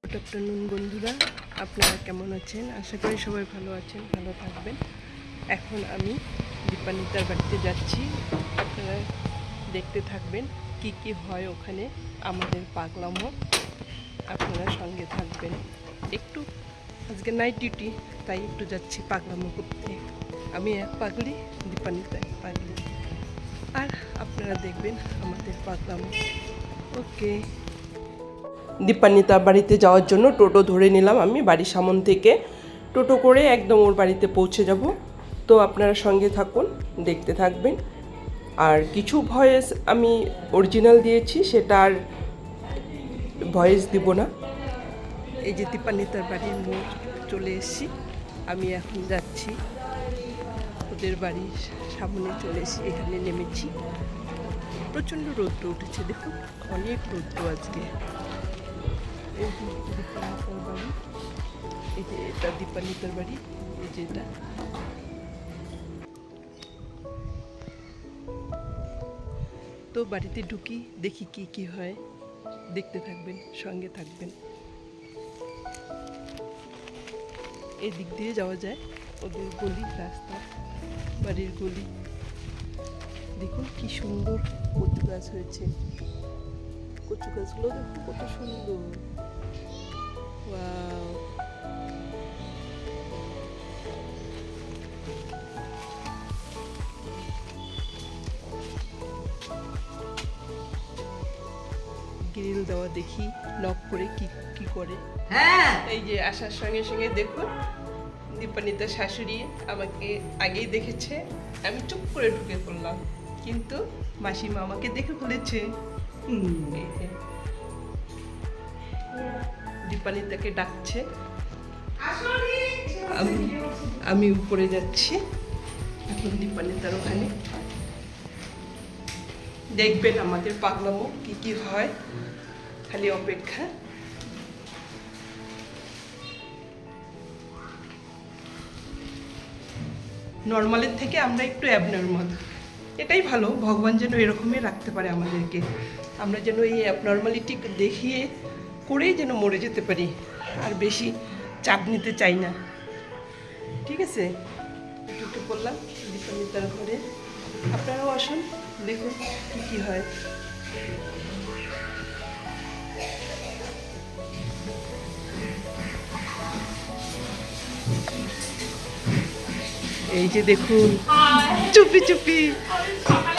Good afternoon বন্ধুরা, আপনারা কেমন আছেন? আশা করি সবাই ভালো আছেন, ভালো থাকবেন। এখন আমি দীপান্বিতার বাড়িতে যাচ্ছি। আপনারা দেখতে থাকবেন কি কি হয় ওখানে, আমাদের পাগলামো। আপনারা সঙ্গে থাকবেন। একটু আজকে নাইট ডিউটি, তাই একটু যাচ্ছি পাগলামো করতে। আমি এক পাগলি, দীপান্বিতা এক পাগলি, আর আপনারা দেখবেন আমাদের পাগলামো। ওকে। দীপান্বিতার বাড়িতে যাওয়ার জন্য টোটো ধরে নিলাম আমি বাড়ির সামন থেকে। টোটো করে একদম ওর বাড়িতে পৌঁছে যাব। তো আপনারা সঙ্গে থাকুন, দেখতে থাকবেন। আর কিছু ভয়েস আমি অরিজিনাল দিয়েছি, সেটা আর ভয়েস দিব না। এই যে দীপান্বিতার বাড়ির মোড় চলে এসেছি। আমি এখন যাচ্ছি ওদের বাড়ির সামনে, চলে এসেছি, এখানে নেমেছি। প্রচণ্ড রৌদ্র উঠেছে, দেখুন অনেক রৌদ্র আজকে। এই যে দীপান্বিতার বাড়ি, এই যে এটা দীপান্বিতার বাড়ি, এই যে এটা। তো বাড়িতে ঢুকি, দেখি কি কি হয়, দেখতে থাকবেন, সঙ্গে থাকবেন। এই দিক দিয়ে যাওয়া যায়, ওদের গলি, রাস্তা, বাড়ির গলি। দেখুন কি সুন্দর কচু গাছ হয়েছে। কচু গাছগুলো দেখুন কত সুন্দর। ওয়াও। গ্রিল দেওয়া, দেখি নক করে কি কি করে। এই যে আসার সঙ্গে সঙ্গে দেখুন দীপান্বিতার শাশুড়ি আমাকে আগেই দেখেছে। আমি চুপ করে ঢুকে পড়লাম, কিন্তু মাসিমা আমাকে দেখে ফেলেছে। এই যে দীপান্বিতাকে ডাকছে। আমি উপরে যাচ্ছি এখন দীপান্বিতার ওখানে। দেখবেন আমাদের পাগলামো কি কি হয়, খালি অপেক্ষা। নর্মালের থেকে আমরা একটু অ্যাবনর্মাল, এটাই ভালো। ভগবান যেন এরকমই রাখতে পারে আমাদেরকে। আমরা যেন এই অ্যাবনর্মালিটি দেখিয়ে করেই যেন মরে যেতে পারি, আর বেশি চাপ নিতে চাই না। ঠিক আছে, ঢুকে পড়লাম দীপান্বিতার ঘরে। আপনারাও আসুন, দেখুন কি কি হয়। এই যে দেখুন, চুপি চুপি,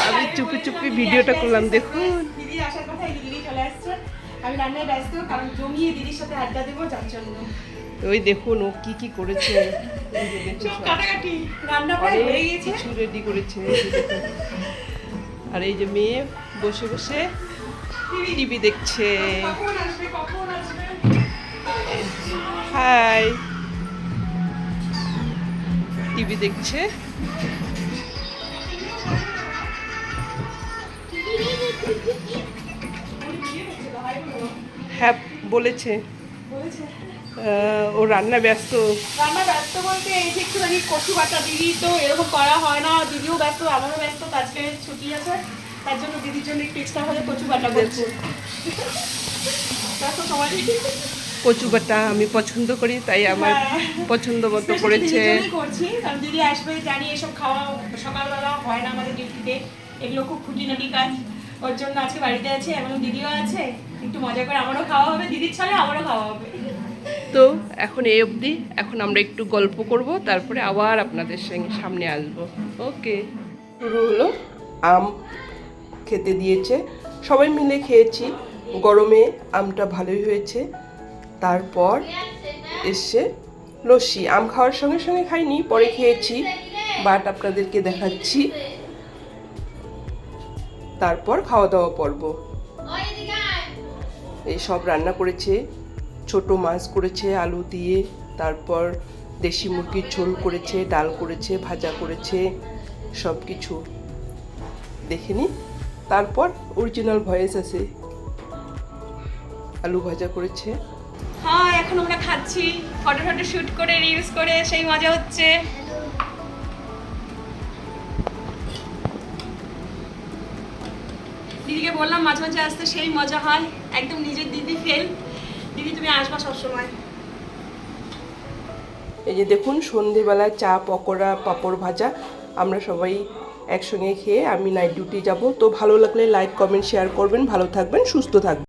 আমি চুপি চুপি ভিডিওটা করলাম, দেখুন। দিদি আসার কথা, দিদি চলে আসছে। আমি রান্নায় ব্যস্ত, কারণ জমিয়ে দিদির সাথে আড্ডা দেবো, যার জন্য। ওই দেখুন ও কি কি করেছে, কাটাকাটি রান্না প্রায় হয়ে গেছে, কিছু রেডি করেছে। আর এই যে মেয়ে বসে বসে টিভি দেখছে। কখন আসবে, কখন আসবে? হাই, টিভি দেখছে। হ্যাঁ বলেছে, ও রান্না ব্যস্ত। রান্না ব্যস্ত বলতে এই যে একটুখানি কচু বাটা, দিদি তো এরকম করা হয় না, দিদিও ব্যস্ত, আমারও ব্যস্ত, আজকে ছুটি আছে, তার জন্য দিদির জন্য একটু এক্সট্রা হলে কচু বাটা করছি। ব্যস্ত সময় কচু বাটা আমি পছন্দ করি, তাই আমার পছন্দ মতো করেছে। করছি, কারণ দিদি আসবে, জানি এসব খাওয়া সকালবেলা হয় না আমাদের ডিউটিতে, এগুলো খুব খুঁটিনাটি কাজ। ওর জন্য আজকে বাড়িতে আছে এবং দিদিও আছে, একটু মজা করে আমারও খাওয়া হবে, দিদির ছাড়া আমারও খাওয়া হবে। তো এখন এই অবধি, এখন আমরা একটু গল্প করব, তারপরে আবার আপনাদের সঙ্গে সামনে আসবো। ওকে। শুরু হলো, আম খেতে দিয়েছে, সবাই মিলে খেয়েছি। গরমে আমটা ভালোই হয়েছে। তারপর এসে লস্যি, আম খাওয়ার সঙ্গে সঙ্গে খাইনি, পরে খেয়েছি, বাট আপনাদেরকে দেখাচ্ছি। তারপর খাওয়া দাওয়া পর্ব। এই সব রান্না করেছে, ছোট মাছ করেছে আলু দিয়ে, তারপর দেশি মুরগির ঝোল করেছে, ডাল করেছে, ভাজা করেছে, সব কিছু দেখে নি। তারপর অরিজিনাল ভয়েস আছে, আলু ভাজা করেছে। হ্যাঁ, এখন আমরা খাচ্ছি, ফটো ফটো শুট করে রিলস করে, সেই মজা হচ্ছে। দিদিকে বললাম মাঝে মাঝে আসতে, সেই মজা হয়, একদম নিজের দিদি ফেল। দিদি তুমি আসবা সবসময়। এই যে দেখুন সন্ধেবেলা চা, পকোড়া, পাঁপড় ভাজা আমরা সবাই একসঙ্গে খেয়ে আমি নাইট ডিউটি যাব। তো ভালো লাগলে লাইক, কমেন্ট, শেয়ার করবেন। ভালো থাকবেন, সুস্থ থাকবেন।